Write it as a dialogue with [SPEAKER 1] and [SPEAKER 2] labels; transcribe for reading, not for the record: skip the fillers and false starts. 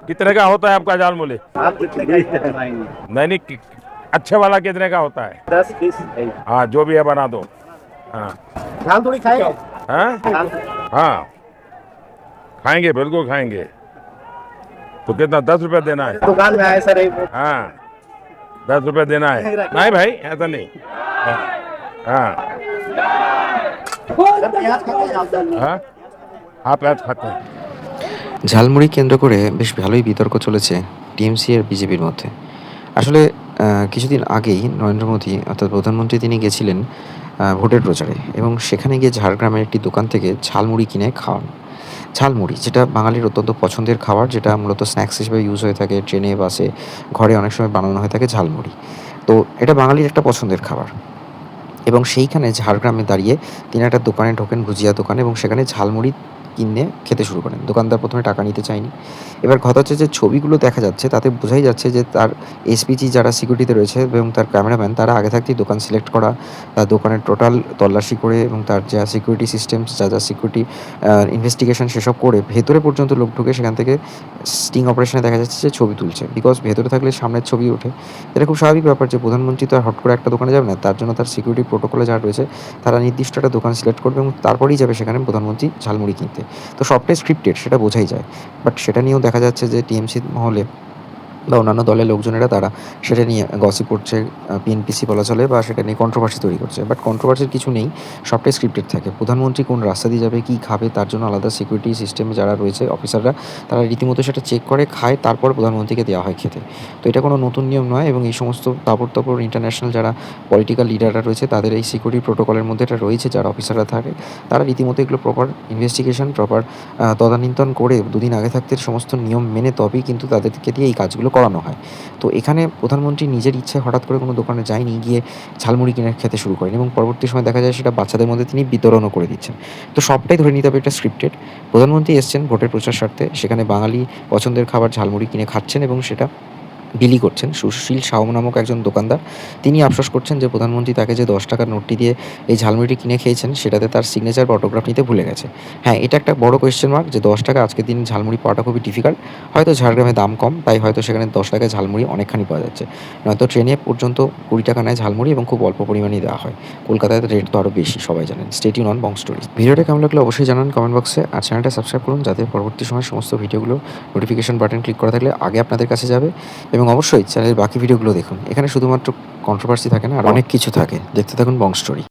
[SPEAKER 1] कितने का होता है आपका झालमुड़ी?
[SPEAKER 2] आप कितने का बनाएंगे?
[SPEAKER 1] नहीं नहीं, अच्छे वाला कितने का होता है?
[SPEAKER 2] 10 20
[SPEAKER 1] हाँ, जो भी है बना दो। हाँ
[SPEAKER 2] झाल थोड़ी खाएगा।
[SPEAKER 1] हाँ हाँ, खाएंगे, बिल्कुल खाएंगे। तो कितना, 10 रुपये देना है?
[SPEAKER 2] दुकान में आए सर,
[SPEAKER 1] हाँ, 10 रुपये देना है। नहीं भाई, ऐसा नहीं। हाँ हाँ, आप ऐसा खाते हैं?
[SPEAKER 3] ঝালমুড়ি কেন্দ্র করে বেশ ভালোই বিতর্ক চলেছে টিএমসি আর বিজেপির মধ্যে। আসলে কিছুদিন আগেই নরেন্দ্র মোদী অর্থাৎ প্রধানমন্ত্রী তিনি গেছিলেন ভোটের প্রচারে এবং সেখানে গিয়ে ঝাড়গ্রামের একটি দোকান থেকে ঝালমুড়ি কিনে খাওয়ান। ঝালমুড়ি যেটা বাঙালির অত্যন্ত পছন্দের খাবার, যেটা মূলত স্ন্যাক্স হিসেবে ইউজ হয়ে থাকে ট্রেনে, বাসে, ঘরে অনেক সময় বানানো হয়ে থাকে ঝালমুড়ি। তো এটা বাঙালির একটা পছন্দের খাবার এবং সেইখানে ঝাড়গ্রামে দাঁড়িয়ে তিনি একটা দোকানে ঢোকেন, ভুজিয়া দোকানে, এবং সেখানে ঝালমুড়ি কিনে খেতে শুরু করেন। দোকানদার ১ম এ টাকা নিতে চায়নি। এবার কথা হচ্ছে যে ছবিগুলো দেখা যাচ্ছে তাতে বোঝাই যাচ্ছে যে তার এসপিজি যারা সিকিউরিটিতে রয়েছে এবং তার ক্যামেরাম্যান তারা আগে থাকতেই দোকান সিলেক্ট করা, তার দোকানের টোটাল তল্লাশি করে এবং তার যা সিকিউরিটি সিস্টেমস, যা সিকিউরিটি ইনভেস্টিগেশন সেসব করে ভেতরে পর্যন্ত লোক ঢুকে সেখান থেকে স্টিং অপারেশনে দেখা যাচ্ছে যে ছবি তুলছে। বিকজ ভেতরে থাকলে সামনের ছবি ওঠে। এটা খুব স্বাভাবিক ব্যাপার যে প্রধানমন্ত্রী তো আর হট করে একটা দোকানে যাবে না। তার জন্য তার সিকিউরিটি প্রোটোকলে যারা রয়েছে তারা নির্দিষ্ট একটা দোকান সিলেক্ট করবে এবং তারপরেই যাবে সেখানে প্রধানমন্ত্রী ঝালমুড়ি কিনতে। তো সবটাই স্ক্রিপ্টেড, সেটা বোঝাই যায়। বাট সেটা নিয়েও দেখা যাচ্ছে যে টিএমসি মহলে বা অন্যান্য দলের লোকজনেরা তারা সেটা নিয়ে গসিপ করছে, পিএনপিসি বলা চলে, বা সেটা নিয়ে কন্ট্রোভার্সি তৈরি করছে। বাট কন্ট্রোভার্সির কিছু নেই, সবটাই স্ক্রিপ্টেড থাকে। প্রধানমন্ত্রী কোন রাস্তা দিয়ে যাবে, কী খাবে, তার জন্য আলাদা সিকিউরিটি সিস্টেমে যারা রয়েছে অফিসাররা তারা রীতিমতো সেটা চেক করে, খায়, তারপর প্রধানমন্ত্রীকে দেওয়া হয় খেতে। তো এটা কোনো নতুন নিয়ম নয় এবং এই সমস্ত তাবড় ইন্টারন্যাশনাল যারা পলিটিক্যাল লিডাররা রয়েছে তাদের এই সিকিউরিটি প্রোটোকলের মধ্যে এটা রয়েছে, যারা অফিসাররা থাকে তারা রীতিমতো এগুলো প্রপার ইনভেস্টিগেশন, প্রপার তদানীন্তন করে দুদিন আগে থাকতে সমস্ত নিয়ম মেনে তবেই কিন্তু তাদেরকে দিয়ে এই কাজগুলো করানো হয়। তো এখানে প্রধানমন্ত্রী নিজের ইচ্ছায় হঠাৎ করে কোনো দোকানে যায়নি, গিয়ে ঝালমুড়ি কিনে খেতে শুরু করেন এবং পরবর্তী সময় দেখা যায় সেটা বাচ্চাদের মধ্যে তিনি বিতরণও করে দিচ্ছেন। তো সবটাই ধরে নিতে হবে এটা স্ক্রিপ্টেড। প্রধানমন্ত্রী এসছেন ভোটের প্রচার স্বার্থে, সেখানে বাঙালি পছন্দের খাবার ঝালমুড়ি কিনে খাচ্ছেন এবং সেটা বিলি করছেন। সুশীল সাউ নামক একজন দোকানদার, তিনি আফসোস করছেন যে প্রধানমন্ত্রী তাকে যে ১০ টাকার নোটটি দিয়ে এই ঝালমুড়িটি কিনে খেয়েছেন সেটাতে তার সিগনেচার বা অটোগ্রাফ নিতে ভুলে গেছে। হ্যাঁ, এটা একটা বড় কোয়েশ্চেন মার্ক যে ১০ টাকা আজকের দিনে ঝালমুড়ি পাওয়াটা খুবই ডিফিকাল্ট। হয়তো ঝাড়গ্রামে দাম কম, তাই হয়তো সেখানে ১০ টাকায় ঝালমুড়ি অনেকখানি পাওয়া যাচ্ছে। নয়তো ট্রেনে পর্যন্ত ২০ টাকা নেয় ঝালমুড়ি এবং খুব অল্প পরিমাণেই দেওয়া হয়। কলকাতায় রেট তো আরও বেশি, সবাই জানেন। Stay tune on Bong stories. ভিডিওটা কেমন লাগলো অবশ্যই জানান কমেন্ট বক্সে, আর চ্যানেলটা সাবস্ক্রাইব করুন যাতে পরবর্তী সময় সমস্ত ভিডিওগুলো নোটিফিকেশন বাটন ক্লিক করা থাকলে আগে আপনাদের কাছে যাবে। এবং অবশ্যই চ্যানেলের বাকি ভিডিওগুলো দেখুন। এখানে শুধুমাত্র কন্ট্রোভার্সি থাকে না, আর অনেক কিছু থাকে। দেখতে থাকুন বং স্টোরি।